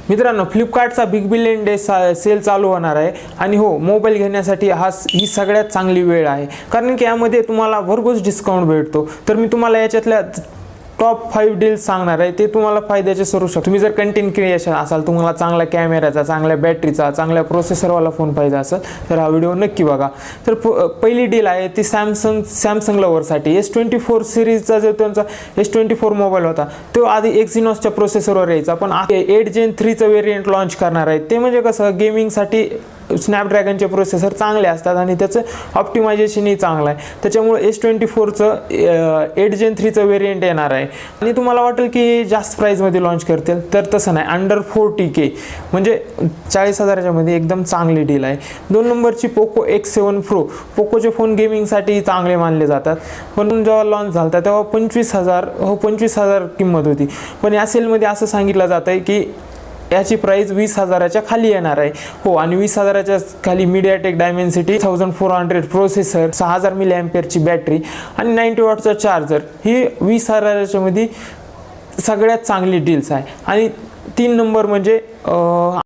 मित्रांनो, फ्लिपकार्टचा big billion day sale चालू होणार आहे आणि हो, मोबाईल घेण्यासाठी ही सगळ्यात चांगली वेळ आहे, कारण की यामध्ये तुम्हाला भरघोस डिस्काउंट भेटतो. तर मी तुम्हाला याच्यातल्या टॉप 5 डील्स सांगणार आहे, ते तुम्हाला फायद्याचे ठरू शकतो. तुम्ही जर कंटेंट क्रिएशन असाल, तुम्हाला चांगला कॅमेराचा, चांगल्या बॅटरीचा, चांगल्या प्रोसेसरवाला फोन पाहिजे असेल तर हा व्हिडिओ नक्की बघा. तर पहिली डील आहे ती सॅमसंग लव्हरसाठी. S24 सिरीजचा जो त्यांचा S24 मोबाईल होता तो आधी एक्झिनॉसच्या प्रोसेसरवर यायचा, पण 8 Gen 3चं वेरियंट लॉन्च करणार आहे. ते म्हणजे कसं, गेमिंगसाठी स्नॅपड्रॅगनचे प्रोसेसर चांगले असतात आणि त्याचं ऑप्टिमायझेशनही चांगलं आहे. त्याच्यामुळे S24चं 8 Gen 3चं वेरियंट येणार आहे. आणि तुम्हाला वाटेल की जास्त प्राईजमध्ये लॉन्च करतील, तर तसं नाही. अंडर 40K म्हणजे 40,000च्या मध्ये एकदम चांगली डील आहे. 2 नंबरची पोको X7 Pro. पोकोचे फोन गेमिंगसाठी चांगले मानले जातात, पण जेव्हा लॉन्च झाला तेव्हा 25,000 किंमत होती. पण या सेलमध्ये असं सांगितलं जात आहे की याची प्राइस 20,000च्या खाली येणार आहे. हो, आणि 20,000च्या खाली MediaTek Dimensity 1400 प्रोसेसर, 6000 mAhची बॅटरी आणि 90 वॉटचा चार्जर, ही 20,000च्या मध्ये सगळ्यात चांगली डील्स आहे. आणि 3 नंबर म्हणजे